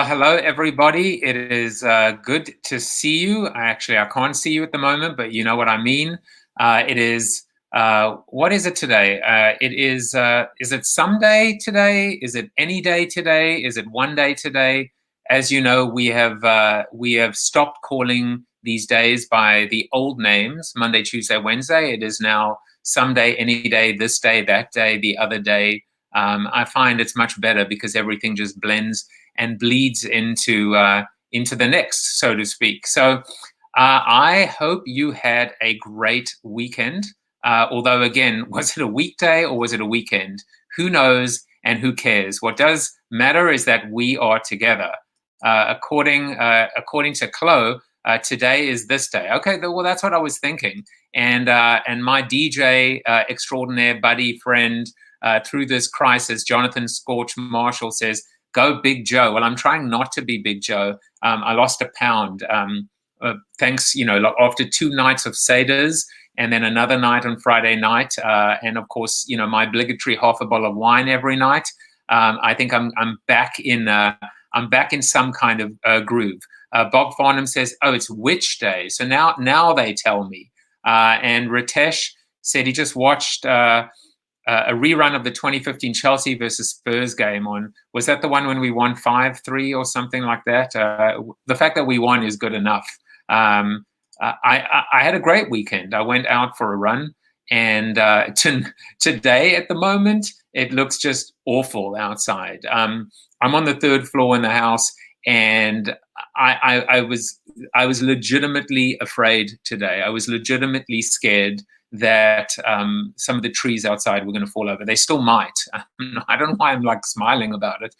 Well, hello, everybody. It is good to see you. I can't see you at the moment, but you know what I mean. It is, what is it today? Is it someday today? Is it any day today? Is it one day today? As you know, we have stopped calling these days by the old names, Monday, Tuesday, Wednesday. It is now someday, any day, this day, that day, the other day. I find it's much better because everything just blends and bleeds into the next, so to speak. So I hope you had a great weekend. Although, again, was it a weekday or was it a weekend? Who knows and who cares? What does matter is that we are together. According to Chloe, today is this day. Okay, well, that's what I was thinking. And my DJ extraordinaire buddy friend through this crisis, Jonathan Scorch Marshall, says, "Go Big Joe." Well, I'm trying not to be Big Joe. I lost a pound. Thanks, after 2 nights of seders and then another night on Friday night, and of course, my obligatory half a bottle of wine every night. I think I'm back in some kind of groove. Bob Farnham says, "Oh, it's Witch Day." So now they tell me. And Ritesh said he just watched a rerun of the 2015 Chelsea versus Spurs game was that the one when we won 5-3 or something like that? The fact that we won is good enough. I had a great weekend. I went out for a run, and today at the moment, it looks just awful outside. I'm on the 3rd floor in the house, and I was legitimately afraid today. I was legitimately scared that some of the trees outside were going to fall over. They still might. I don't know why I'm like smiling about it.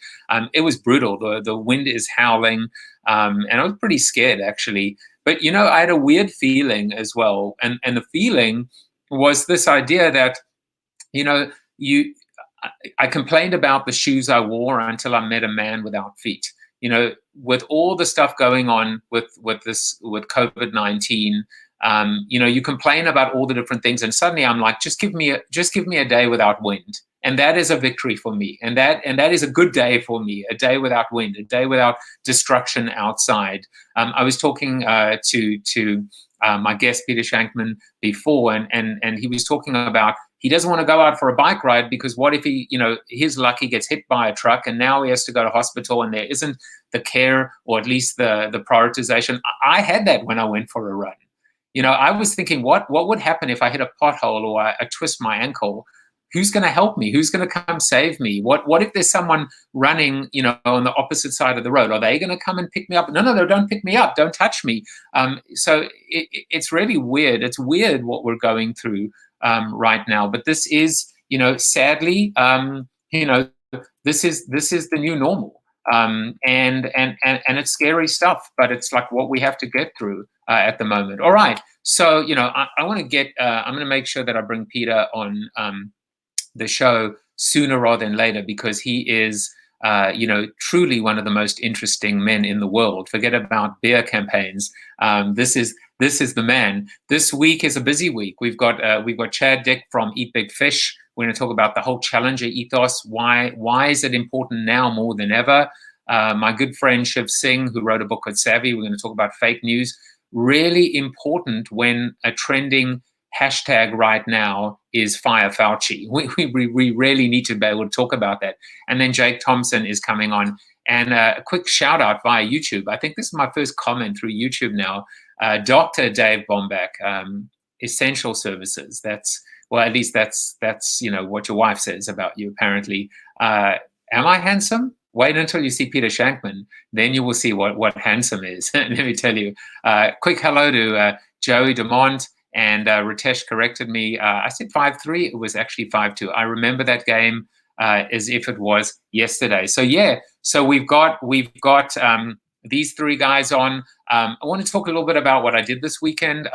It was brutal. The wind is howling, and I was pretty scared actually. But I had a weird feeling as well, and the feeling was this idea that I complained about the shoes I wore until I met a man without feet. With all the stuff going on with COVID-19. You complain about all the different things, and suddenly I'm like, just give me a day without wind, and that is a victory for me, and that is a good day for me. A day without wind, a day without destruction outside. I was talking to my guest Peter Shankman before, and he was talking about he doesn't want to go out for a bike ride because what if his luck he gets hit by a truck and now he has to go to hospital and there isn't the care or at least the prioritization. I had that when I went for a run. I was thinking, what would happen if I hit a pothole or I twist my ankle? Who's going to help me? Who's going to come save me? What if there's someone running, on the opposite side of the road? Are they going to come and pick me up? No, don't pick me up. Don't touch me. So it's really weird. It's weird what we're going through right now. But this is, sadly, this is the new normal. And it's scary stuff, but it's like what we have to get through at the moment. All right. So, I want to get, I'm going to make sure that I bring Peter on the show sooner rather than later because he is, truly one of the most interesting men in the world. Forget about beer campaigns. This is the man. This week is a busy week. We've got Chad Dick from Eat Big Fish. We're going to talk about the whole challenger ethos. Why is it important now more than ever? My good friend Shiv Singh, who wrote a book called Savvy, we're going to talk about fake news. Really important when a trending hashtag right now is Fire Fauci. We really need to be able to talk about that. And then Jake Thompson is coming on. And a quick shout out via YouTube. I think this is my first comment through YouTube now. Dr. Dave Bombach, Essential Services. At least that's what your wife says about you, apparently. Am I handsome? Wait until you see Peter Shankman, then you will see what handsome is. Let me tell you. Quick hello to Joey DeMont, and Ritesh corrected me. I said 5-3. It was actually 5-2. I remember that game as if it was yesterday. So yeah. So we've got these 3 guys on. I want to talk a little bit about what I did this weekend.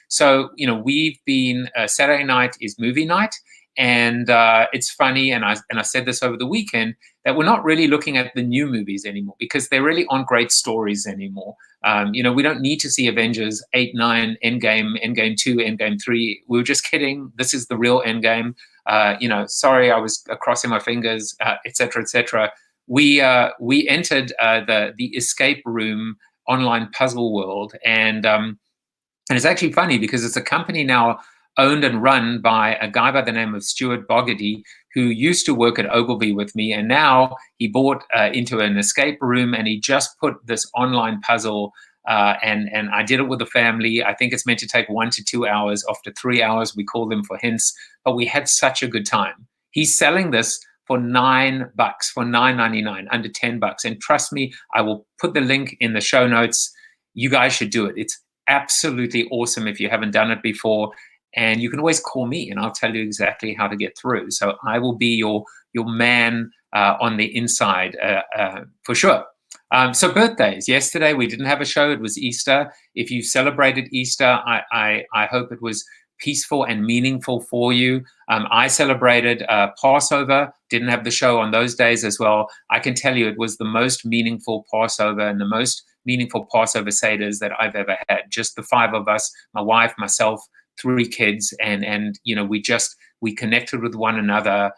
So we've been Saturday night is movie night. And it's funny, and I said this over the weekend, that we're not really looking at the new movies anymore because there really aren't great stories anymore. We don't need to see Avengers 8, 9, Endgame, Endgame 2, Endgame 3. We were just kidding. This is the real Endgame. Sorry, I was crossing my fingers, et cetera, et cetera. we entered the escape room online puzzle world, and it's actually funny because it's a company now owned and run by a guy by the name of Stuart Bogarty, who used to work at Ogilvy with me, and now he bought into an escape room, and he just put this online puzzle. And I did it with the family. I think it's meant to take 1 to 2 hours. After 3 hours, we call them for hints. But we had such a good time. He's selling this for $9, for $9.99, under $10. And trust me, I will put the link in the show notes. You guys should do it. It's absolutely awesome if you haven't done it before. And you can always call me and I'll tell you exactly how to get through. So I will be your man on the inside for sure. So birthdays. Yesterday we didn't have a show. It was Easter. If you celebrated Easter, I hope it was peaceful and meaningful for you. I celebrated Passover. Didn't have the show on those days as well. I can tell you it was the most meaningful Passover and the most meaningful Passover Seders that I've ever had. Just the 5 of us, my wife, myself, 3 kids, and you know, we connected with one another.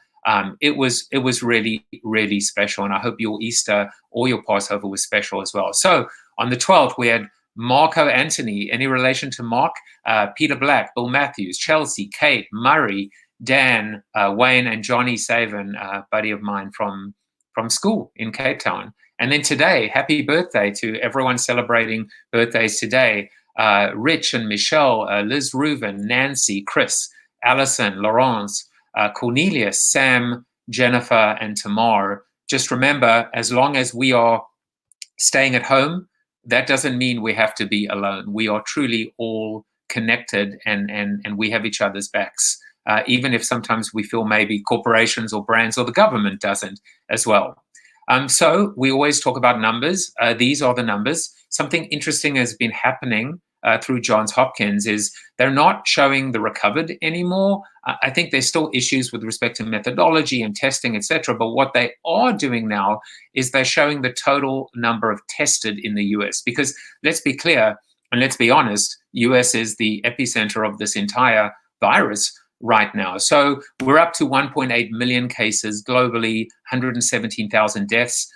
It was really, really special, and I hope your Easter or your Passover was special as well. So on the 12th, we had Marco Anthony. Any relation to Mark? Peter Black, Bill Matthews, Chelsea, Kate, Murray, Dan, Wayne, and Johnny Savan, a buddy of mine from school in Cape Town. And then today, happy birthday to everyone celebrating birthdays today. Rich and Michelle, Liz Reuven, Nancy, Chris, Allison, Laurence, Cornelius, Sam, Jennifer, and Tamar. Just remember, as long as we are staying at home, that doesn't mean we have to be alone. We are truly all connected, and we have each other's backs, even if sometimes we feel maybe corporations or brands or the government doesn't as well. So we always talk about numbers. These are the numbers. Something interesting has been happening through Johns Hopkins is they're not showing the recovered anymore. I think there's still issues with respect to methodology and testing, etc. But what they are doing now is they're showing the total number of tested in the US. Because let's be clear and let's be honest, US is the epicenter of this entire virus right now. So we're up to 1.8 million cases globally, 117,000 deaths.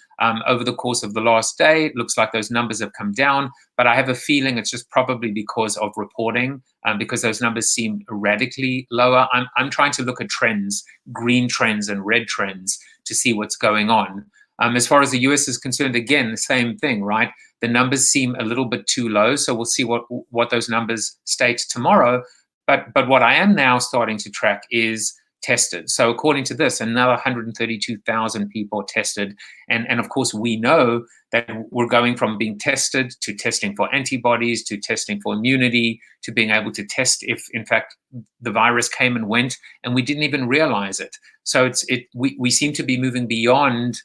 Over the course of the last day, it looks like those numbers have come down, but I have a feeling it's just probably because of reporting, because those numbers seem radically lower. I'm trying to look at trends, green trends and red trends, to see what's going on. As far as the US is concerned, again, the same thing, right? The numbers seem a little bit too low, so we'll see what those numbers state tomorrow. But what I am now starting to track is tested. So according to this, another 132,000 people tested. And of course, we know that we're going from being tested to testing for antibodies, to testing for immunity, to being able to test if, in fact, the virus came and went, and we didn't even realize it. So we seem to be moving beyond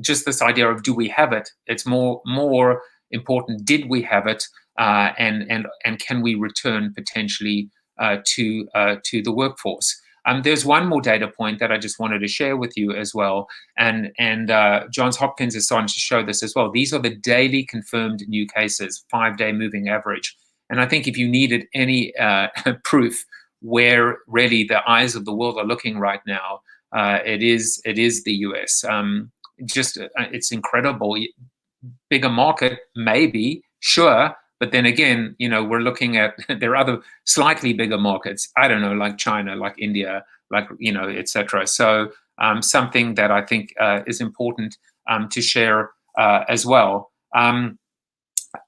just this idea of do we have it? It's more important, did we have it? And can we return potentially to the workforce? There's one more data point that I just wanted to share with you as well, and Johns Hopkins is starting to show this as well. These are the daily confirmed new cases, 5-day moving average. And I think if you needed any proof where really the eyes of the world are looking right now, it is the US. It's incredible. Bigger market, maybe, sure. But then again, you know, we're looking at, there are other slightly bigger markets, I don't know, like China, like India, like, you know, etc. So something that I think is important to share as well.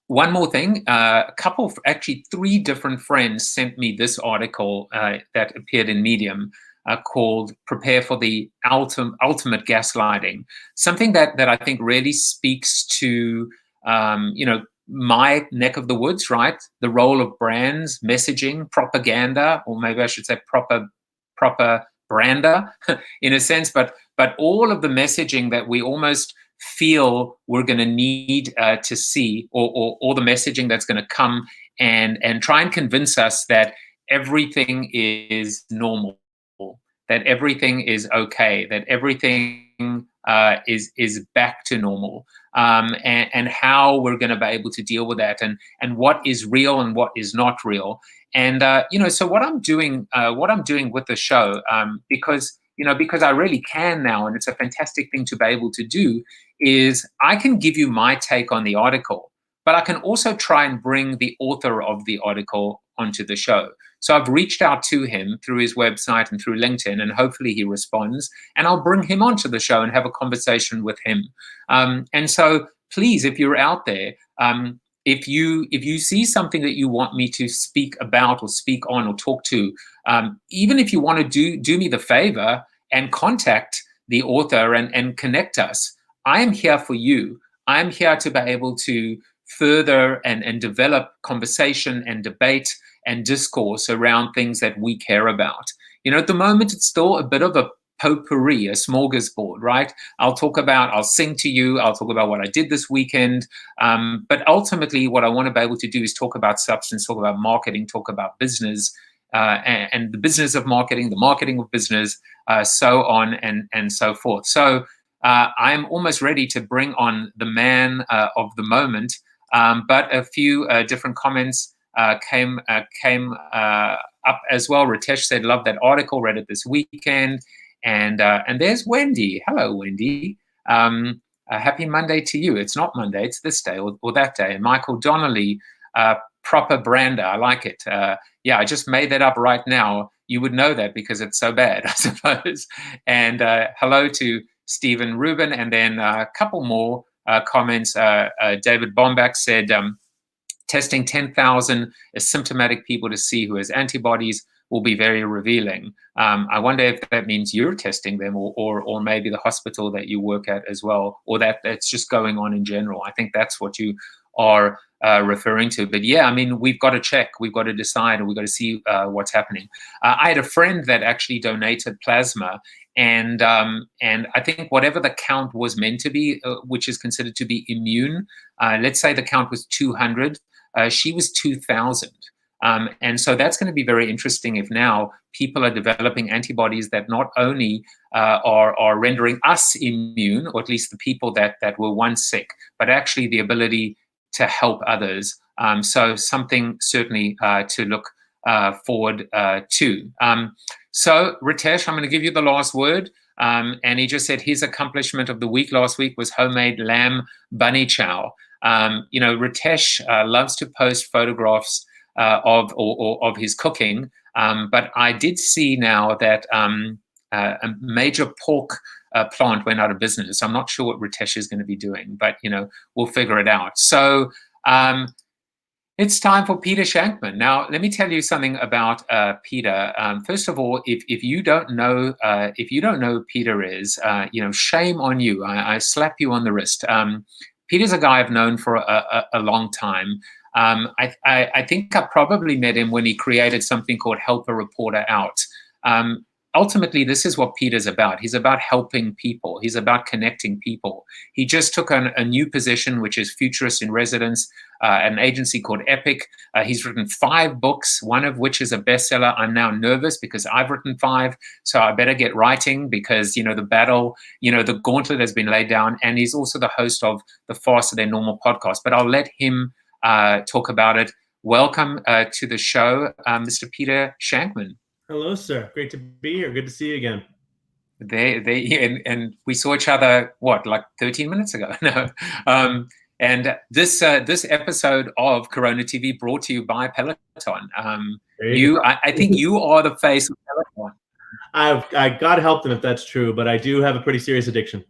One more thing, actually 3 different friends sent me this article that appeared in Medium called Prepare for the Ultimate Gaslighting. Something that I think really speaks to, you know, my neck of the woods, right? The role of brands, messaging, propaganda, or maybe I should say proper brander in a sense, but all of the messaging that we almost feel we're going to need to see, or the messaging that's going to come and try and convince us that everything is normal, that everything is okay, that everything is back to normal, and how we're going to be able to deal with that, and what is real and what is not real. And you know, so what I'm doing with the show, because because I really can now, and it's a fantastic thing to be able to do, is I can give you my take on the article, but I can also try and bring the author of the article onto the show. So I've reached out to him through his website and through LinkedIn, and hopefully he responds, and I'll bring him onto the show and have a conversation with him. And so please, if you're out there, if you see something that you want me to speak about or speak on or talk to, even if you want to do me the favor and contact the author and connect us, I am here for you. I'm here to be able to further and develop conversation and debate and discourse around things that we care about. At the moment, it's still a bit of a potpourri, a smorgasbord, right? I'll sing to you, I'll talk about what I did this weekend. But ultimately, what I want to be able to do is talk about substance, talk about marketing, talk about business, and the business of marketing, the marketing of business, so on and so forth. So I'm almost ready to bring on the man of the moment. But a few different comments came up as well. Ritesh said, "Love that article. Read it this weekend." And there's Wendy. Hello, Wendy. Happy Monday to you. It's not Monday. It's this day or that day. And Michael Donnelly, proper brander. I like it. Yeah, I just made that up right now. You would know that because it's so bad, I suppose. And hello to Stephen Rubin. And then a couple more comments. David Bombach said, testing 10,000 asymptomatic people to see who has antibodies will be very revealing. I wonder if that means you're testing them or maybe the hospital that you work at as well, or that's just going on in general. I think that's what you are referring to. But yeah, I mean, we've got to check, we've got to decide, and we've got to see what's happening. I had a friend that actually donated plasma, and I think whatever the count was meant to be, which is considered to be immune, let's say the count was 200, she was 2,000. And so that's going to be very interesting if now people are developing antibodies that not only are rendering us immune, or at least the people that were once sick, but actually the ability to help others. So something certainly to look forward to. So Ritesh, I'm going to give you the last word. And he just said his accomplishment of the week last week was homemade lamb bunny chow. Ritesh loves to post photographs of his cooking, but I did see now that a major pork plant went out of business. I'm not sure what Ritesh is going to be doing, but we'll figure it out. So it's time for Peter Shankman. Now, let me tell you something about Peter. First of all, if you don't know who Peter is, shame on you. I slap you on the wrist. Peter's a guy I've known for a long time. I think I probably met him when he created something called Help a Reporter Out. Ultimately, this is what Peter's about. He's about helping people. He's about connecting people. He just took on a new position, which is Futurist in Residence, an agency called Epic. He's written 5 books, one of which is a bestseller. I'm now nervous because I've written 5, so I better get writing because, the battle, the gauntlet has been laid down. And he's also the host of the Faster Than Normal podcast. But I'll let him talk about it. Welcome to the show, Mr. Peter Shankman. Hello, sir. Great to be here. Good to see you again. And we saw each other, like 13 minutes ago? No. And this episode of CoronaTV brought to you by Peloton. I think you are the face of Peloton. I God help them if that's true, but I do have a pretty serious addiction.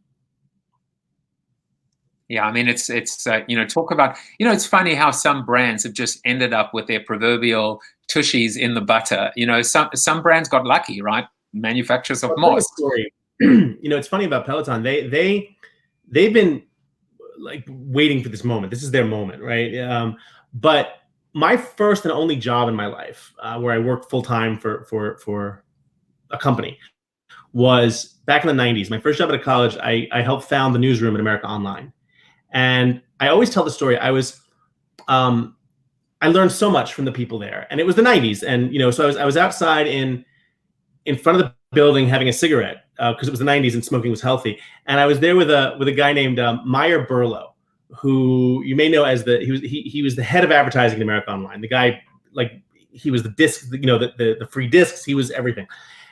Yeah, I mean, it's talk about, it's funny how some brands have just ended up with their proverbial tushies in the butter. Some brands got lucky, right? Manufacturers of moss. It's funny about Peloton. They've been like waiting for this moment. This is their moment, right? But my first and only job in my life, where I worked full time for a company, was back in the 90s. My first job at a college, I helped found the newsroom at America Online. And I always tell the story. I learned so much from the people there, and it was the 90s. And so I was outside in front of the building having a cigarette because it was the 90s and smoking was healthy. And I was there with a guy named Meyer Burlow, who you may know as he was the head of advertising at America Online. The guy, like, he was the disc, the free discs. He was everything.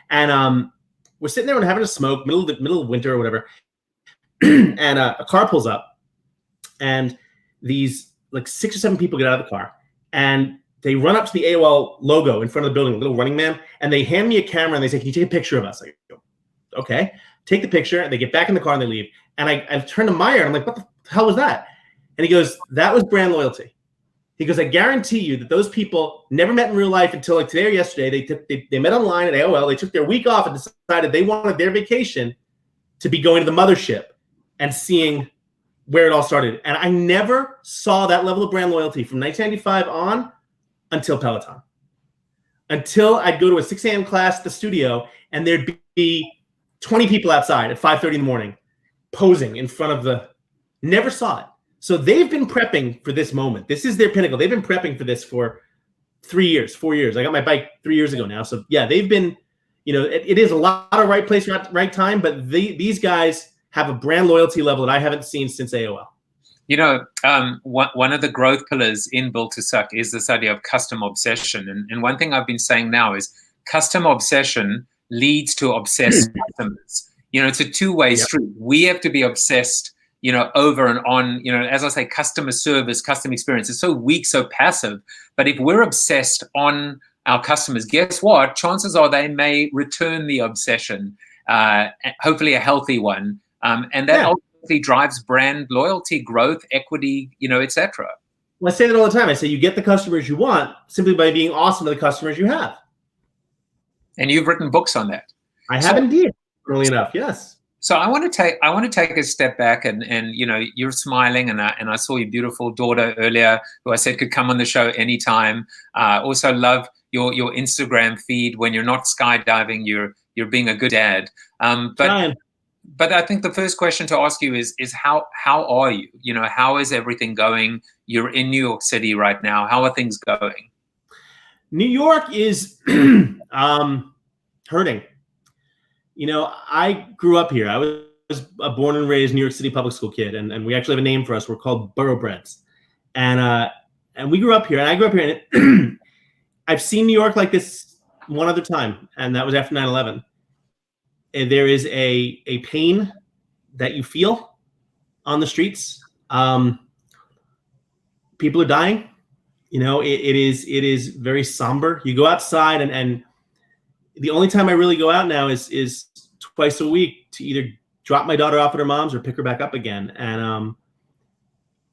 And we're sitting there and having a smoke, middle of winter or whatever, and a car pulls up, and these like 6 or 7 people get out of the car, and they run up to the AOL logo in front of the building, a little running man, and they hand me a camera and they say, "Can you take a picture of us?" I go, "Okay." Take the picture, and they get back in the car and they leave. And I turn to Meyer and I'm like, "What the hell was that?" And he goes, "That was brand loyalty." He goes, "I guarantee you that those people never met in real life until like today or yesterday. They met online at AOL. They took their week off and decided they wanted their vacation to be going to the mothership and seeing where it all started." And I never saw that level of brand loyalty from 1995 on until Peloton. Until I'd go to a 6 a.m. class at the studio and there'd be 20 people outside at 5:30 in the morning posing in front of the, never saw it. So they've been prepping for this moment. This is their pinnacle. They've been prepping for this for 3 years, 4 years. I got my bike 3 years ago now. So yeah, they've been, it is a lot of right place, right time, but these guys have a brand loyalty level that I haven't seen since AOL. One of the growth pillars in Built to Suck is this idea of custom obsession. And one thing I've been saying now is custom obsession leads to obsessed customers. It's a two-way street. We have to be obsessed, over and on, as I say, customer service, custom experience. It's so weak, so passive. But if we're obsessed on our customers, guess what? Chances are they may return the obsession, hopefully a healthy one. And that ultimately drives brand loyalty, growth, equity, etc. Well, I say that all the time. I say you get the customers you want simply by being awesome to the customers you have. And you've written books on that. I have indeed, early enough, yes. So I want to take a step back and you're smiling and I saw your beautiful daughter earlier who I said could come on the show anytime. Also love your Instagram feed. When you're not skydiving, you're being a good dad. But I think the first question to ask you is how are you? How is everything going? You're in New York City right now. How are things going? New York is hurting. I grew up here. I was a born and raised New York City public school kid, and we actually have a name for us. We're called Boroughbreds. And we grew up here, and I grew up here, and I've seen New York like this one other time, and that was after 9/11. And there is a pain that you feel on the streets. People are dying. It is very somber. You go outside, and the only time I really go out now is twice a week to either drop my daughter off at her mom's or pick her back up again. And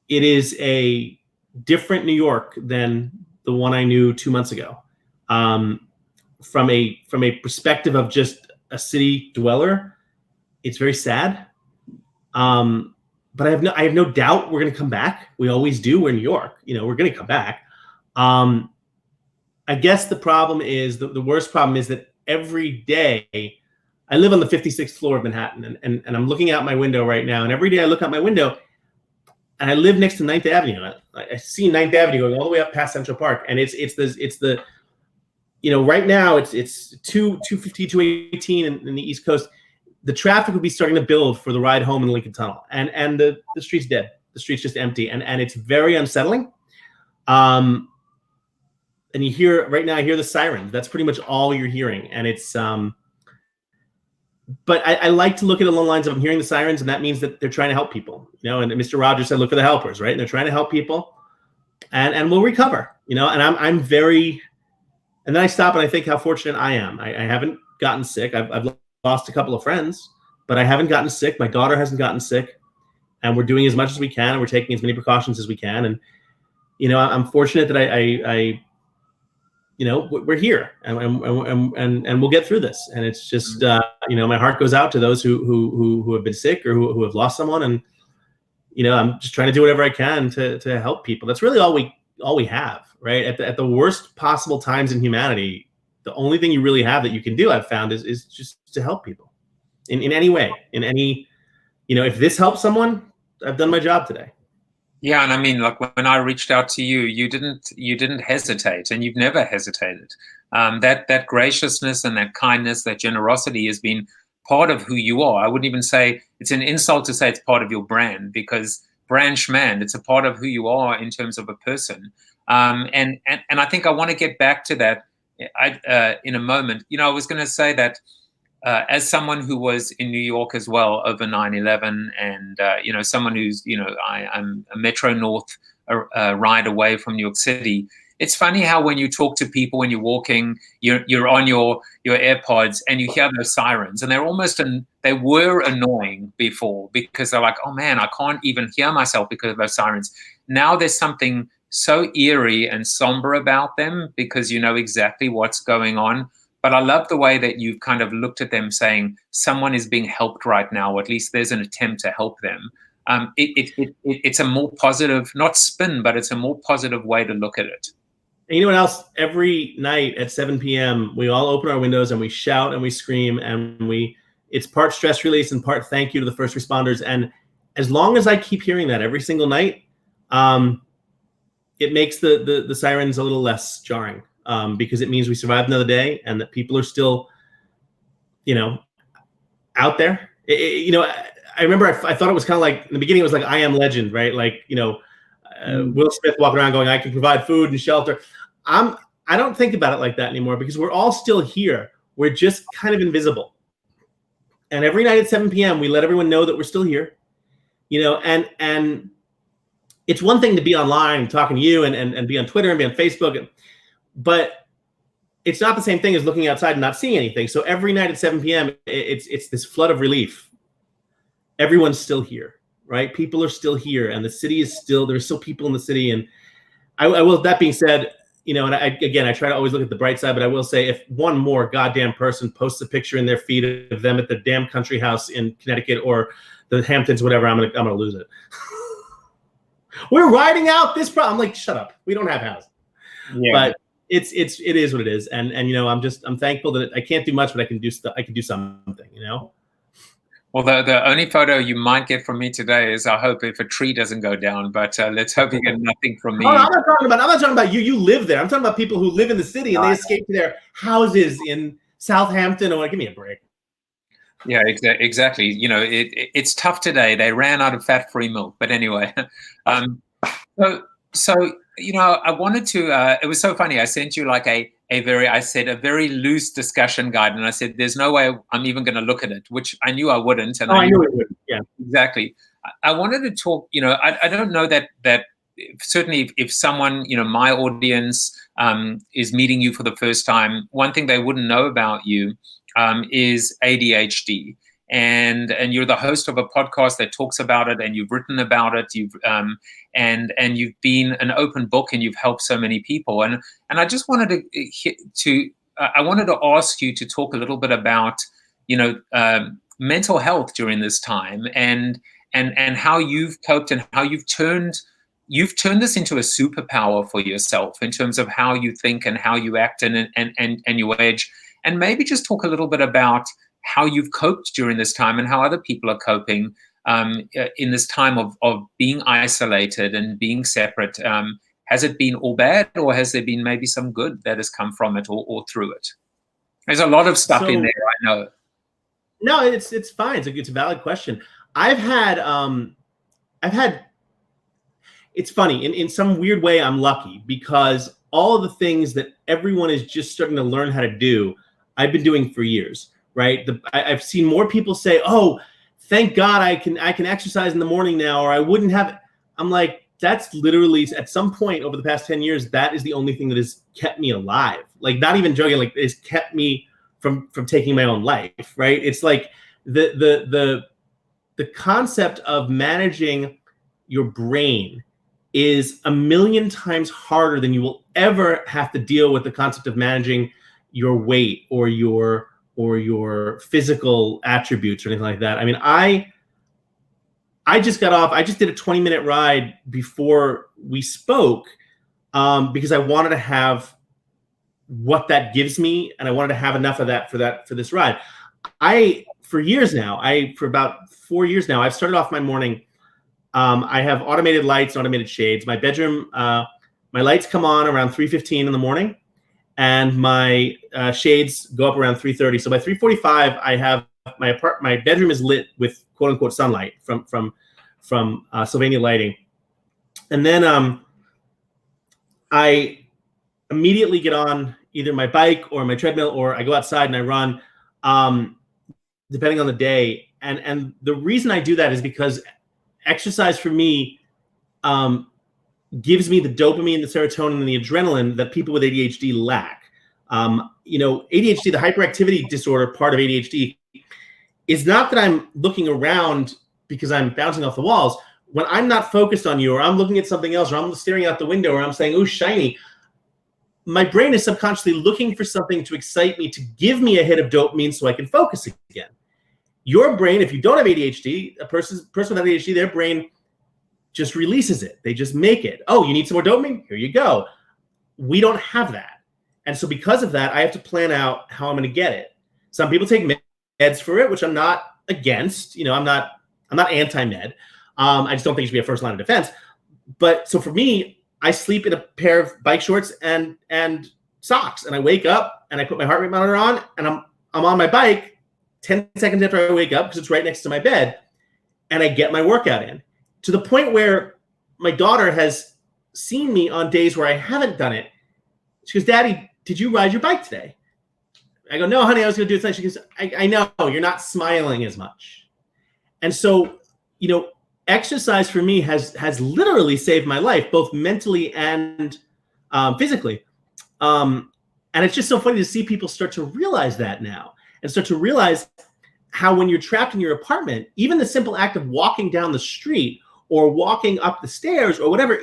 it is a different New York than the one I knew 2 months ago. From a perspective of just a city dweller, it's very sad. But I have no doubt we're going to come back. We always do. We're in New York. We're going to come back. I guess the problem is the worst problem is that every day I live on the 56th floor of Manhattan, and I'm looking out my window right now, and every day I look out my window, and I live next to 9th Avenue. I see 9th Avenue going all the way up past Central Park, and it's the right now it's 250, 218 in the East Coast. The traffic will be starting to build for the ride home in the Lincoln Tunnel, and the street's dead. The street's just empty, and it's very unsettling. And you hear right now, I hear the sirens. That's pretty much all you're hearing. And it's, but I like to look at it along the lines of I'm hearing the sirens, and that means that they're trying to help people, and Mr. Rogers said, look for the helpers, right? And they're trying to help people, and we'll recover, and I'm very, and then I stop and I think how fortunate I am. I haven't gotten sick. I've lost a couple of friends, but I haven't gotten sick. My daughter hasn't gotten sick, and we're doing as much as we can, and we're taking as many precautions as we can. And, I'm fortunate that I we're here, and we'll get through this. And it's just, my heart goes out to those who have been sick or who have lost someone. And, I'm just trying to do whatever I can to help people. That's really all we have, right? At the worst possible times in humanity, the only thing you really have that you can do, I've found, is just to help people in any way, in any, if this helps someone, I've done my job today. Yeah, and I mean, like when I reached out to you, you didn't hesitate, and you've never hesitated. That graciousness and that kindness, that generosity has been part of who you are. I wouldn't even say it's an insult to say it's part of your brand, because brand Shankman, it's a part of who you are in terms of a person. And I think I want to get back to that in a moment. I was going to say that as someone who was in New York as well over 9/11, and someone who's I'm a Metro North ride away from New York City. It's funny how when you talk to people when you're walking, you're on your AirPods and you hear those sirens, and they were annoying before because they're like, oh man, I can't even hear myself because of those sirens. Now there's something so eerie and somber about them because you know exactly what's going on. But I love the way that you've kind of looked at them saying someone is being helped right now, or at least there's an attempt to help them. It's a more positive, not spin, but it's a more positive way to look at it. And you know what else? Every night at 7 p.m., we all open our windows and we shout and we scream, and it's part stress release and part thank you to the first responders. And as long as I keep hearing that every single night, it makes the sirens a little less jarring, because it means we survived another day and that people are still, out there. I remember I thought it was kind of like in the beginning, it was like I Am Legend, right? Like, Will Smith walking around going, I can provide food and shelter. I don't think about it like that anymore because we're all still here. We're just kind of invisible. And every night at 7 p.m., we let everyone know that we're still here, and it's one thing to be online talking to you and be on Twitter and be on Facebook, but it's not the same thing as looking outside and not seeing anything. So every night at 7 p.m., it's this flood of relief. Everyone's still here, right? People are still here, and the city is still, there's still people in the city. And I will, that being said, and I try to always look at the bright side, but I will say if one more goddamn person posts a picture in their feed of them at the damn country house in Connecticut or the Hamptons, whatever, I'm gonna lose it. We're riding out this problem. I'm like, shut up. We don't have houses. Yeah. But it is what it is. And I'm thankful that I can't do much, but I can do something, Well, the only photo you might get from me today is I hope if a tree doesn't go down, but let's hope you get nothing from me. No, I'm not talking about you. You live there. I'm talking about people who live in the city and they escape to their houses in Southampton. Or give me a break. Yeah, exactly. It's tough today. They ran out of fat-free milk, but anyway. So I wanted to. It was so funny. I sent you like a very loose discussion guide, and I said, "There's no way I'm even going to look at it," which I knew I wouldn't. And I knew it wouldn't. Yeah, exactly. I wanted to talk. I don't know that certainly if someone my audience is meeting you for the first time, one thing they wouldn't know about you is ADHD. And you're the host of a podcast that talks about it, and you've written about it. You've and you've been an open book, and you've helped so many people. And I just wanted I wanted to ask you to talk a little bit about mental health during this time, and how you've coped and how you've turned this into a superpower for yourself in terms of how you think and how you act and your age. And maybe just talk a little bit about how you've coped during this time and how other people are coping in this time of being isolated and being separate. Has it been all bad, or has there been maybe some good that has come from it or through it? There's a lot of stuff in there, I know. No, it's fine. It's a valid question. I've had it's funny, in some weird way, I'm lucky because all of the things that everyone is just starting to learn how to do, I've been doing for years, right? I've seen more people say, "Oh, thank God I can exercise in the morning now," or I wouldn't have. I'm like, that's literally at some point over the past 10 years, that is the only thing that has kept me alive. Like, not even joking, like it's kept me from taking my own life, right? It's like the concept of managing your brain is a million times harder than you will ever have to deal with the concept of managing your weight or your physical attributes or anything like that. I mean, I just got off. I just did a 20-minute ride before we spoke because I wanted to have what that gives me, and I wanted to have enough of that for this ride. For about 4 years now, I've started off my morning. I have automated lights, automated shades. My bedroom, my lights come on around 3:15 in the morning, and my shades go up around 3:30. So by 3:45, I have my bedroom is lit with quote unquote sunlight from Sylvania Lighting, and then I immediately get on either my bike or my treadmill, or I go outside and I run. depending on the day. And the reason I do that is because exercise for me gives me the dopamine, the serotonin, and the adrenaline that people with ADHD lack. ADHD, the hyperactivity disorder part of ADHD, is not that I'm looking around because I'm bouncing off the walls. When I'm not focused on you, or I'm looking at something else, or I'm staring out the window, or I'm saying, "Ooh, shiny," my brain is subconsciously looking for something to excite me, to give me a hit of dopamine so I can focus again. Your brain, if you don't have ADHD, a person with ADHD, their brain just releases it. They just make it. Oh, you need some more dopamine? Here you go. We don't have that. And so because of that, I have to plan out how I'm going to get it. Some people take meds for it, which I'm not against. I'm not anti-med. I just don't think it should be a first line of defense. But so for me, I sleep in a pair of bike shorts and socks, and I wake up and I put my heart rate monitor on, and I'm on my bike 10 seconds after I wake up because it's right next to my bed, and I get my workout in, to the point where my daughter has seen me on days where I haven't done it. She goes, "Daddy, did you ride your bike today?" I go, "No, honey, I was going to do it tonight." She goes, I know, you're not smiling as much. And so, exercise for me has literally saved my life, both mentally and physically. And it's just so funny to see people start to realize that now, and start to realize how when you're trapped in your apartment, even the simple act of walking down the street or walking up the stairs or whatever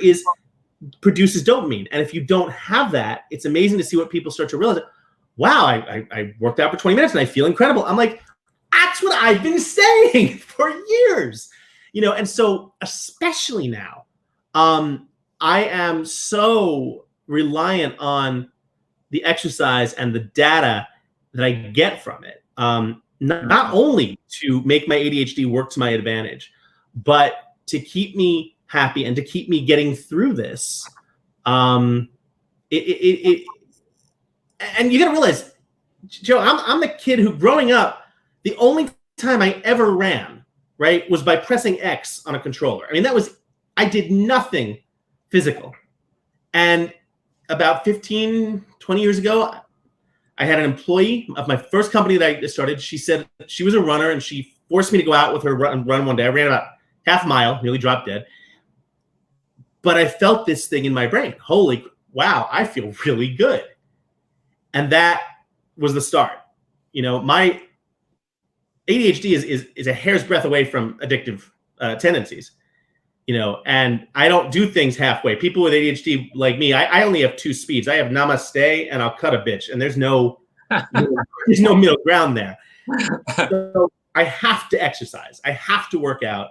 produces dopamine. And if you don't have that, it's amazing to see what people start to realize. Wow, I worked out for 20 minutes and I feel incredible. I'm like, that's what I've been saying for years. And so especially now, I am so reliant on the exercise and the data that I get from it. Not only to make my ADHD work to my advantage, but to keep me happy and to keep me getting through this. And you got to realize, Joe, I'm the kid who, growing up, the only time I ever ran, right, was by pressing X on a controller. I mean, I did nothing physical. And about 15, 20 years ago, I had an employee of my first company that I started. She said she was a runner, and she forced me to go out with her and run one day. I ran about half a mile, nearly dropped dead. But I felt this thing in my brain. Wow, I feel really good. And that was the start. My ADHD is a hair's breadth away from addictive tendencies. And I don't do things halfway. People with ADHD like me, I only have two speeds. I have namaste and I'll cut a bitch, and there's no middle ground there. So I have to exercise. I have to work out.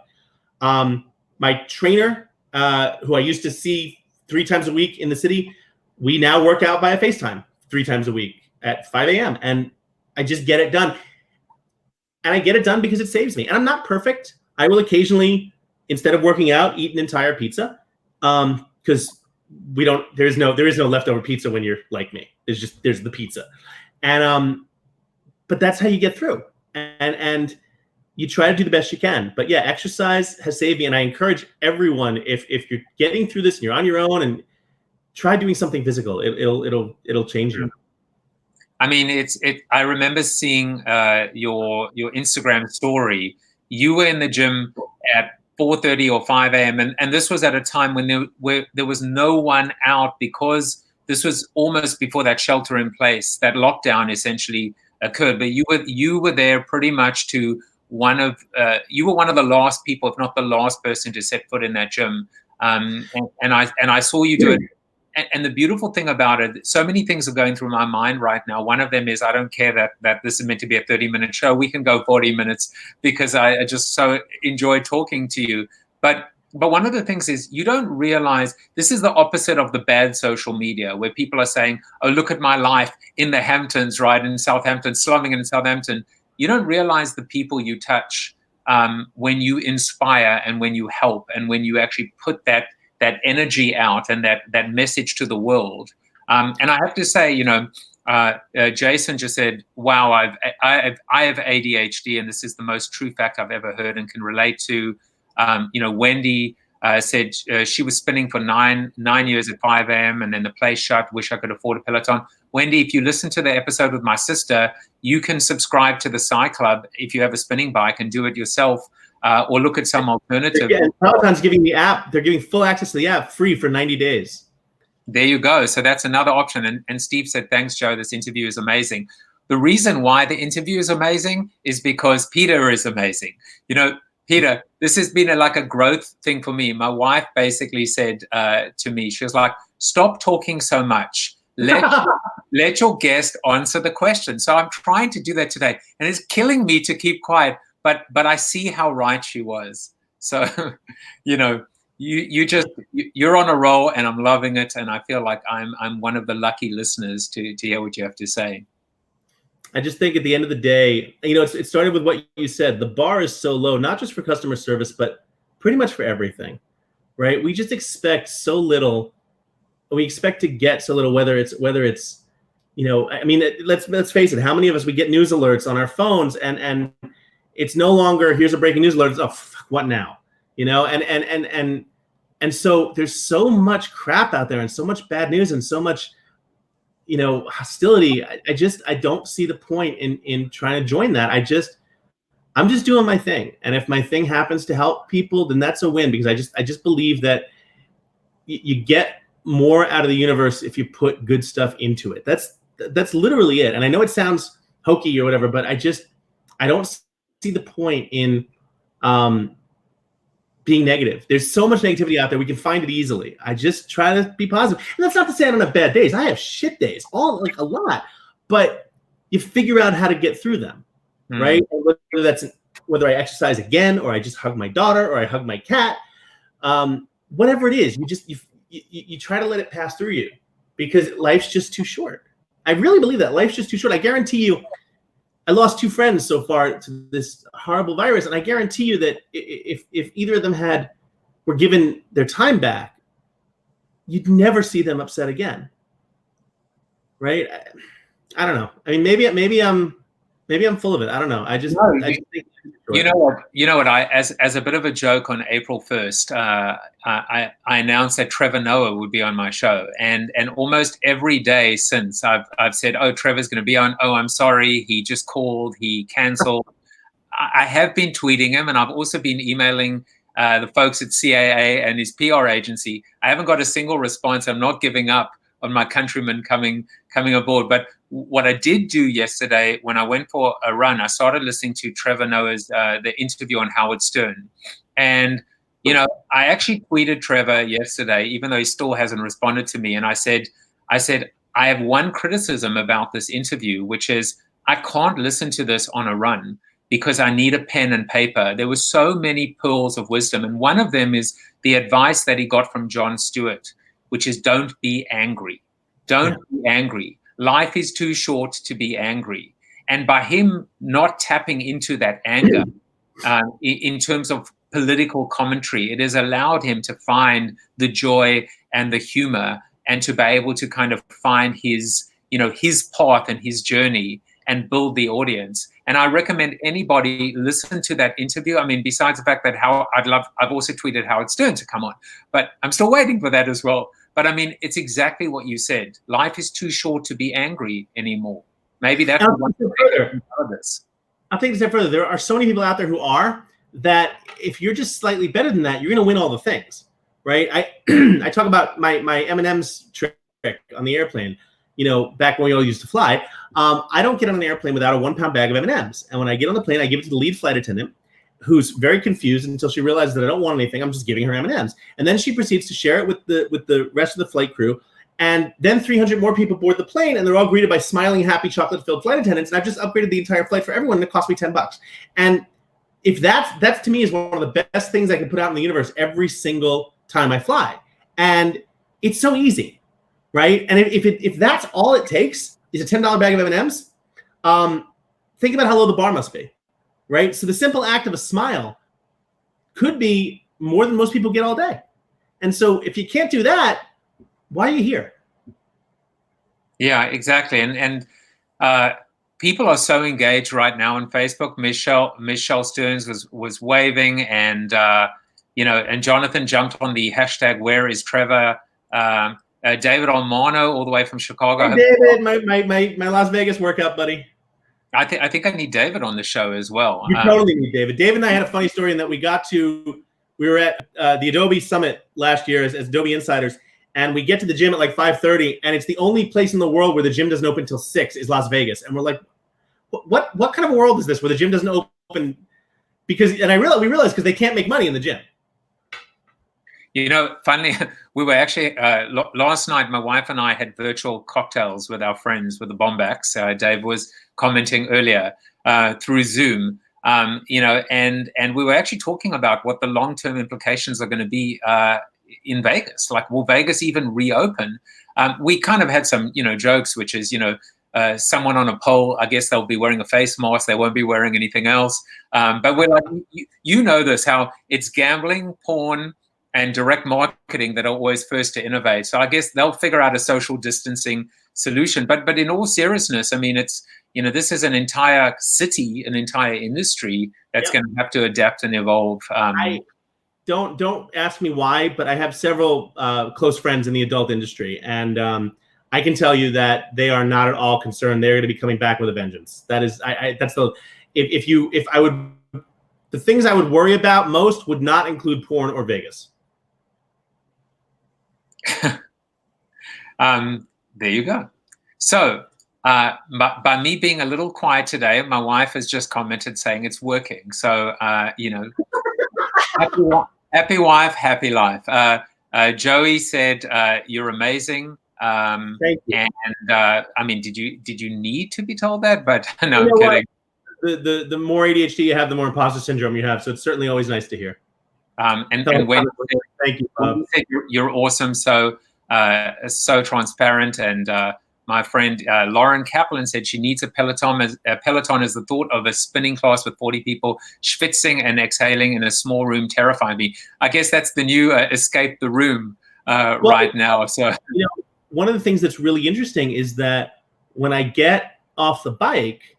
My trainer, who I used to see 3 times a week in the city, we now work out via FaceTime 3 times a week at 5 a.m. And I just get it done. And I get it done because it saves me. And I'm not perfect. I will occasionally, instead of working out, eat an entire pizza, because there is no leftover pizza when you're like me. There's the pizza, and but that's how you get through, and you try to do the best you can. But yeah, exercise has saved me, and I encourage everyone, if you're getting through this and you're on your own, and try doing something physical. It'll change you. I mean, I remember seeing your Instagram story. You were in the gym at 4:30 or 5 a.m. And this was at a time when there was no one out, because this was almost before that shelter in place, that lockdown essentially occurred. But you were there pretty much you were one of the last people, if not the last person, to set foot in that gym. And I saw you do it. And the beautiful thing about it, so many things are going through my mind right now. One of them is, I don't care that this is meant to be a 30-minute show. We can go 40 minutes because I just so enjoy talking to you. But one of the things is, you don't realize this is the opposite of the bad social media, where people are saying, "Oh, look at my life in the Hamptons, right, in Southampton, slumming in Southampton." You don't realize the people you touch when you inspire and when you help and when you actually put that energy out and that message to the world. And I have to say, Jason just said, "Wow, I have ADHD, and this is the most true fact I've ever heard and can relate to." Wendy said she was spinning for nine years at 5 a.m. and then the place shut. Wish I could afford a Peloton. Wendy, if you listen to the episode with my sister, you can subscribe to the Psy Club if you have a spinning bike and do it yourself, or look at some alternative. Yeah, Peloton's giving the app. They're giving full access to the app free for 90 days. There you go. So that's another option. And Steve said, thanks, Joe. This interview is amazing. The reason why the interview is amazing is because Peter is amazing. You know, Peter, this has been like a growth thing for me. My wife basically said to me, she was like, stop talking so much. Let your guest answer the question. So I'm trying to do that today. And it's killing me to keep quiet. But I see how right she was. So, you know, you're on a roll and I'm loving it. And I feel like I'm one of the lucky listeners to hear what you have to say. I just think at the end of the day, you know, it started with what you said. The bar is so low, not just for customer service, but pretty much for everything, right? We just expect so little. We expect to get so little, whether it's, you know, I mean, let's face it. How many of us, we get news alerts on our phones and it's no longer, here's a breaking news alert. It's, oh, fuck, what now? You know, and so there's so much crap out there and so much bad news and so much, you know, hostility. I don't see the point in trying to join that. I'm just doing my thing. And if my thing happens to help people, then that's a win, because I just believe that you get more out of the universe if you put good stuff into it. That's literally it. And I know it sounds hokey or whatever, but I don't see the point in being negative. There's so much negativity out there. We can find it easily. I just try to be positive. And that's not to say I don't have bad days. I have shit days, a lot. But you figure out how to get through them, right? And whether I exercise again, or I just hug my daughter, or I hug my cat, whatever it is, you try to let it pass through you, because life's just too short. I really believe that life's just too short. I guarantee you, I lost 2 friends so far to this horrible virus, and I guarantee you that if either of them were given their time back, you'd never see them upset again, right? I don't know. I mean, maybe I'm full of it. I don't know. I just think, you know what? As a bit of a joke, on April 1st, I announced that Trevor Noah would be on my show, and almost every day since I've said, oh, Trevor's going to be on. Oh, I'm sorry, he just called, he cancelled. I have been tweeting him, and I've also been emailing the folks at CAA and his PR agency. I haven't got a single response. I'm not giving up on my countrymen coming aboard. But what I did do yesterday, when I went for a run, I started listening to Trevor Noah's the interview on Howard Stern. And, you know, I actually tweeted Trevor yesterday, even though he still hasn't responded to me. And I said, I have one criticism about this interview, which is I can't listen to this on a run because I need a pen and paper. There were so many pearls of wisdom. And one of them is the advice that he got from Jon Stewart, which is don't be angry. Don't be angry. Life is too short to be angry. And by him not tapping into that anger in terms of political commentary, it has allowed him to find the joy and the humor, and to be able to kind of find his path and his journey and build the audience. And I recommend anybody listen to that interview. I mean, besides the fact that I've also tweeted Howard Stern to come on, but I'm still waiting for that as well. But I mean, it's exactly what you said. Life is too short to be angry anymore. Maybe that's one thing of this. I'll take it a step further. There are so many people out there who are, that if you're just slightly better than that, you're going to win all the things, right? I talk about my M&M's trick on the airplane. You know, back when we all used to fly, I don't get on an airplane without a 1-pound bag of M&Ms. And when I get on the plane, I give it to the lead flight attendant, who's very confused until she realizes that I don't want anything. I'm just giving her M&Ms. And then she proceeds to share it with the rest of the flight crew. And then 300 more people board the plane, and they're all greeted by smiling, happy, chocolate-filled flight attendants. And I've just upgraded the entire flight for everyone, and it cost me $10. And if that's to me is one of the best things I can put out in the universe every single time I fly. And it's so easy, right? And if that's all it takes is a $10 bag of M&Ms, think about how low the bar must be, right? So the simple act of a smile could be more than most people get all day. And so if you can't do that, why are you here? Yeah, exactly. And people are so engaged right now on Facebook. Michelle Stearns was waving, and and Jonathan jumped on the hashtag Where is Trevor? David Almano, all the way from Chicago. Hey, David, my Las Vegas workout buddy. I think I need David on the show as well. You totally need David. David and I had a funny story in that we were at the Adobe Summit last year as Adobe Insiders, and we get to the gym at like 5:30, and it's the only place in the world where the gym doesn't open until 6 is Las Vegas. And we're like, what kind of a world is this where the gym doesn't open? We realized because they can't make money in the gym. Finally, we were actually, last night, my wife and I had virtual cocktails with our friends, with the Bombacks. Dave was commenting earlier through Zoom, and we were actually talking about what the long-term implications are going to be in Vegas. Like, will Vegas even reopen? We kind of had some, jokes, which is, someone on a poll, I guess they'll be wearing a face mask. They won't be wearing anything else. But we're like, this, how it's gambling, porn, and direct marketing that are always first to innovate. So I guess they'll figure out a social distancing solution. But in all seriousness, I mean, it's, this is an entire city, an entire industry that's going to have to adapt and evolve. Don't ask me why, but I have several close friends in the adult industry, and I can tell you that they are not at all concerned. They're going to be coming back with a vengeance. That is, the things I would worry about most would not include porn or Vegas. There you go. So by me being a little quiet today, my wife has just commented saying it's working. So, happy wife, happy life. Joey said, you're amazing. Thank you. And I mean, did you need to be told that? But no, I'm kidding. The more ADHD you have, the more imposter syndrome you have. So it's certainly always nice to hear. And when thank you, Bob. You're awesome, so transparent. And my friend Lauren Kaplan said she needs a Peloton as the thought of a spinning class with 40 people schwitzing and exhaling in a small room terrified me. I guess that's the new escape the room right now. So one of the things that's really interesting is that when I get off the bike,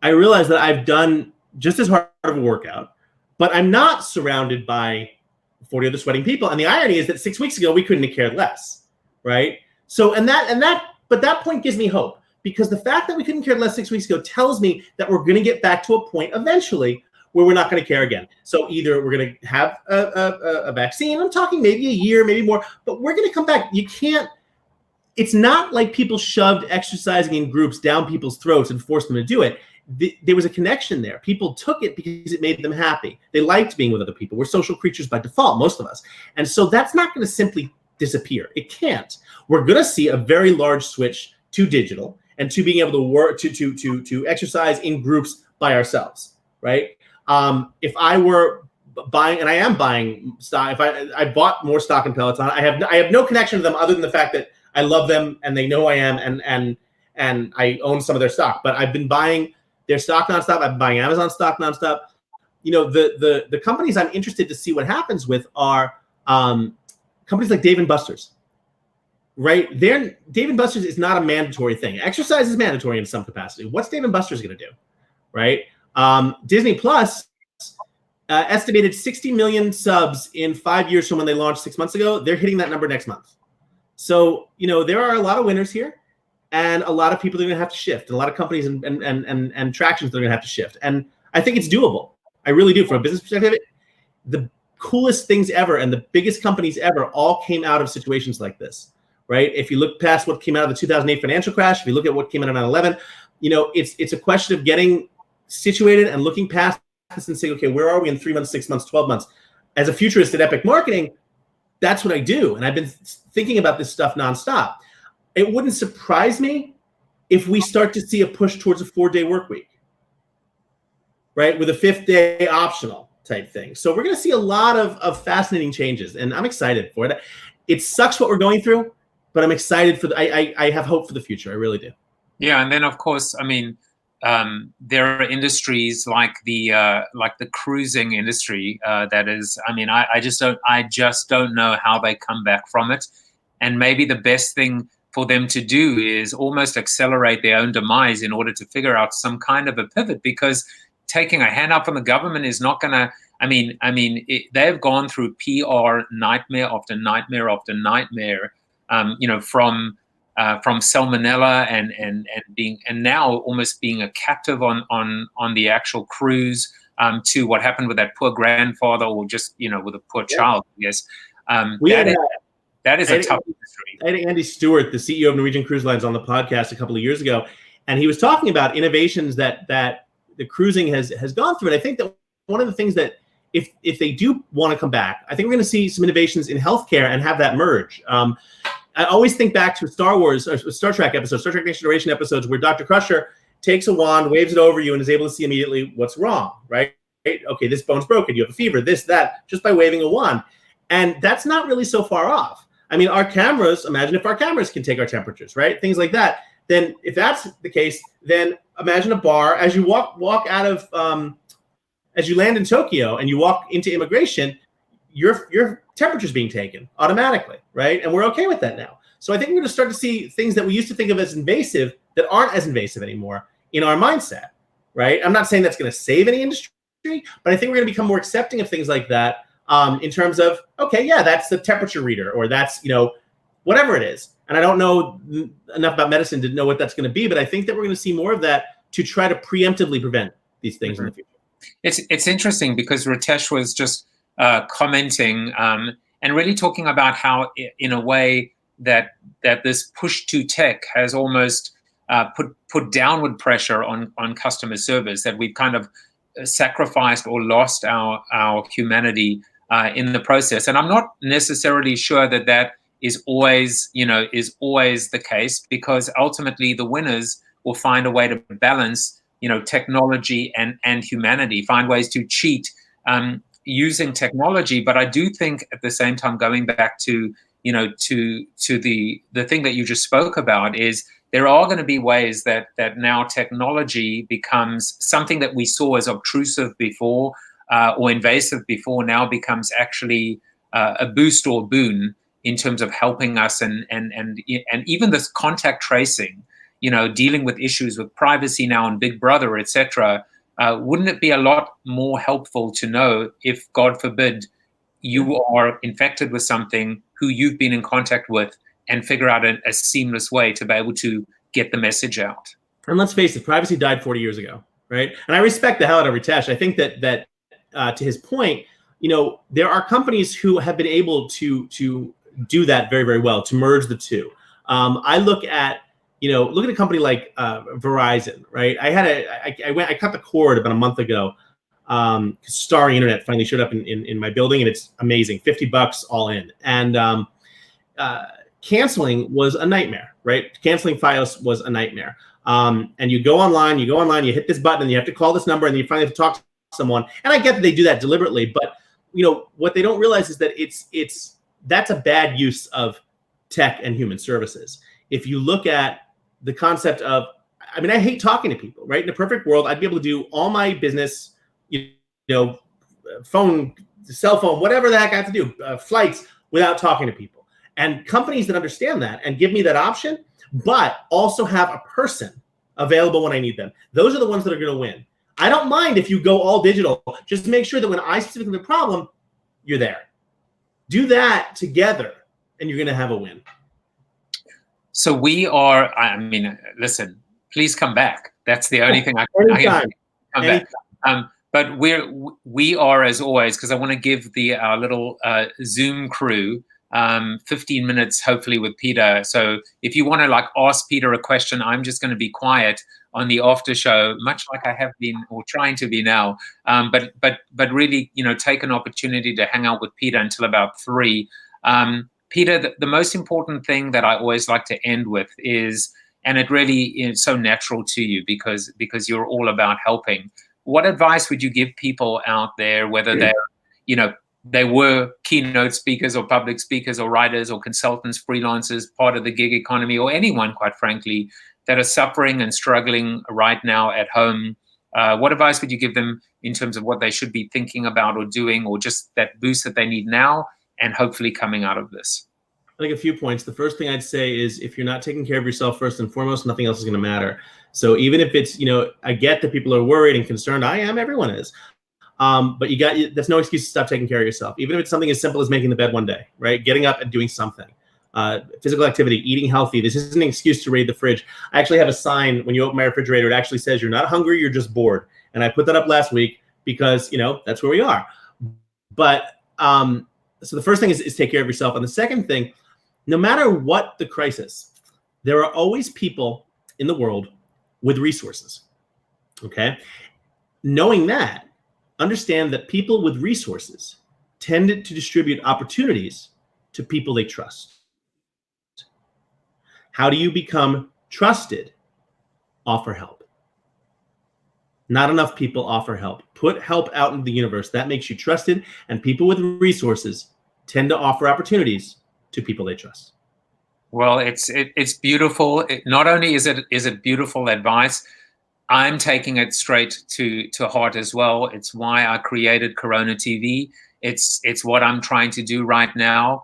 I realize that I've done just as hard of a workout, but I'm not surrounded by 40 other sweating people. And the irony is that 6 weeks ago, we couldn't have cared less, right? So, but that point gives me hope, because the fact that we couldn't care less 6 weeks ago tells me that we're going to get back to a point eventually where we're not going to care again. So either we're going to have a vaccine, I'm talking maybe a year, maybe more, but we're going to come back. You can't, it's not like people shoved exercising in groups down people's throats and forced them to do it. There was a connection there. People took it because it made them happy. They liked being with other people. We're social creatures by default, most of us. And so that's not going to simply disappear. It can't. We're going to see a very large switch to digital and to being able to work, to exercise in groups by ourselves, right? If I were buying, and I am buying stock, if I bought more stock in Peloton, I have no connection to them other than the fact that I love them and they know who I am, and I own some of their stock. But I've been buying their stock nonstop. I've been buying Amazon stock nonstop. The companies I'm interested to see what happens with are companies like Dave & Buster's, right? Dave & Buster's is not a mandatory thing. Exercise is mandatory in some capacity. What's Dave & Buster's going to do, right? Disney Plus estimated 60 million subs in 5 years from when they launched 6 months ago. They're hitting that number next month. So, there are a lot of winners here. And a lot of people are going to have to shift. And a lot of companies and tractions are going to have to shift. And I think it's doable. I really do. From a business perspective, the coolest things ever and the biggest companies ever all came out of situations like this, right? If you look past what came out of the 2008 financial crash, if you look at what came out of 9/11, it's a question of getting situated and looking past this and saying, okay, where are we in 3 months, 6 months, 12 months? As a futurist at Epic Marketing, that's what I do. And I've been thinking about this stuff nonstop. It wouldn't surprise me if we start to see a push towards a 4-day work week, right? With a 5th day optional type thing. So we're going to see a lot of fascinating changes, and I'm excited for it. It sucks what we're going through, but I'm excited for I have hope for the future. I really do. Yeah. And then of course, I mean, there are industries like the cruising industry that is, I mean, I just don't know how they come back from it. And maybe the best thing for them to do is almost accelerate their own demise in order to figure out some kind of a pivot, because taking a hand up from the government is not going to, they've gone through PR nightmare after nightmare after nightmare, from salmonella and now almost being a captive on the actual cruise, to what happened with that poor grandfather, or just with a poor child. Yes, that is a tough industry. I had Andy Stewart, the CEO of Norwegian Cruise Lines, on the podcast a couple of years ago, and he was talking about innovations that the cruising has gone through. And I think that one of the things that if they do want to come back, I think we're going to see some innovations in healthcare and have that merge. I always think back to Star Wars or Star Trek episodes, Star Trek Next Generation episodes, where Dr. Crusher takes a wand, waves it over you, and is able to see immediately what's wrong, right? Okay, this bone's broken, you have a fever, this, that, just by waving a wand. And that's not really so far off. I mean, our cameras, imagine if our cameras can take our temperatures, right? Things like that. Then if that's the case, then imagine a bar, as you walk out of, as you land in Tokyo and you walk into immigration, your temperature's being taken automatically, right? And we're okay with that now. So I think we're going to start to see things that we used to think of as invasive that aren't as invasive anymore in our mindset, right? I'm not saying that's going to save any industry, but I think we're going to become more accepting of things like that, in terms of, okay, yeah, that's the temperature reader, or that's, whatever it is. And I don't know enough about medicine to know what that's going to be, but I think that we're going to see more of that to try to preemptively prevent these things in the future. It's interesting because Ritesh was just commenting and really talking about how, in a way, that this push to tech has almost put downward pressure on customer service, that we've kind of sacrificed or lost our humanity in the process. And I'm not necessarily sure that is always the case, because ultimately the winners will find a way to balance technology and humanity, find ways to cheat using technology. But I do think at the same time, going back to the thing that you just spoke about, is there are going to be ways that now technology becomes something that we saw as obtrusive before or invasive before, now becomes actually a boost or boon in terms of helping us, and even this contact tracing, dealing with issues with privacy now and Big Brother, etc. Wouldn't it be a lot more helpful to know if, God forbid, you are infected with something, who you've been in contact with, and figure out a seamless way to be able to get the message out? And let's face it, privacy died 40 years ago, right? And I respect the hell out of Ritesh. I think that to his point, there are companies who have been able to do that very, very well, to merge the two. I look at a company like Verizon, right? I cut the cord about a month ago. Star Internet finally showed up in my building, and it's amazing, $50 all in. And canceling was a nightmare, right? Canceling Fios was a nightmare. And you go online, you hit this button, and you have to call this number, and you finally have to talk to someone. And I get that they do that deliberately, but what they don't realize is that that's a bad use of tech and human services. If you look at the concept of, I hate talking to people, right? In a perfect world, I'd be able to do all my business, phone, cell phone, whatever the heck I have to do, flights, without talking to people. And companies that understand that and give me that option, but also have a person available when I need them, those are the ones that are going to win. I don't mind if you go all digital. Just make sure that when I specifically have a problem, you're there. Do that together, and you're going to have a win. So we are, listen, please come back. That's the only thing I can come back. But we are, as always, because I want to give our little Zoom crew 15 minutes, hopefully, with Peter. So if you want to ask Peter a question, I'm just going to be quiet on the after show, much like I have been, or trying to be now. But really, take an opportunity to hang out with Peter until about 3. Peter, the most important thing that I always like to end with is, and it really is so natural to you because you're all about helping. What advice would you give people out there, whether they're, they were keynote speakers or public speakers or writers or consultants, freelancers, part of the gig economy, or anyone, quite frankly, that are suffering and struggling right now at home? What advice would you give them in terms of what they should be thinking about or doing, or just that boost that they need now and hopefully coming out of this? I think a few points. The first thing I'd say is, if you're not taking care of yourself first and foremost, nothing else is going to matter. So even if it's, I get that people are worried and concerned. I am, everyone is. But there's no excuse to stop taking care of yourself, even if it's something as simple as making the bed one day, right? Getting up and doing something. Physical activity, eating healthy. This isn't an excuse to raid the fridge. I actually have a sign when you open my refrigerator. It actually says you're not hungry, you're just bored. And I put that up last week because, that's where we are. But so the first thing is take care of yourself. And the second thing, no matter what the crisis, there are always people in the world with resources. Okay. Knowing that, understand that people with resources tend to distribute opportunities to people they trust. How do you become trusted? Offer help. Not enough people offer help. Put help out into the universe. That makes you trusted, and people with resources tend to offer opportunities to people they trust. Well, it's beautiful. Not only is it beautiful advice, I'm taking it straight to heart as well. It's why I created CoronaTV. It's what I'm trying to do right now.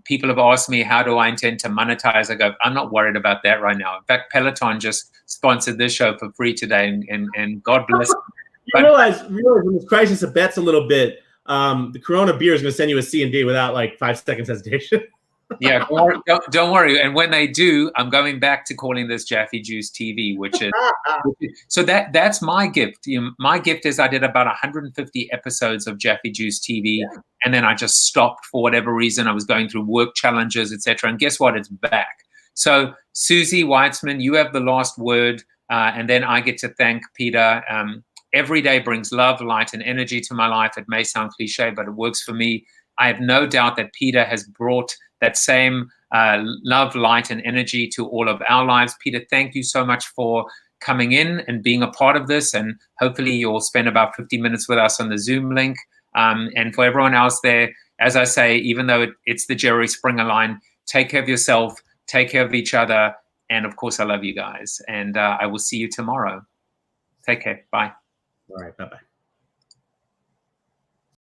People have asked me, how do I intend to monetize? I go, I'm not worried about that right now. In fact, Peloton just sponsored this show for free today, and God bless them. You realize in this crisis of bets a little bit, the Corona beer is going to send you a C&D without like 5 seconds hesitation. Yeah, don't worry. And when they do, I'm going back to calling this Jaffe Juice TV, which is so that's my gift. My gift is I did about 150 episodes of Jaffe Juice TV, and then I just stopped for whatever reason. I was going through work challenges, etc. And guess what? It's back. So Susie Weitzman, you have the last word, and then I get to thank Peter. Every day brings love, light, and energy to my life. It may sound cliche, but it works for me. I have no doubt that Peter has brought that same love, light, and energy to all of our lives. Peter, thank you so much for coming in and being a part of this. And hopefully you'll spend about 50 minutes with us on the Zoom link. And for everyone else there, as I say, even though it's the Jerry Springer line, take care of yourself, take care of each other. And of course, I love you guys. And I will see you tomorrow. Take care. Bye. All right. Bye-bye.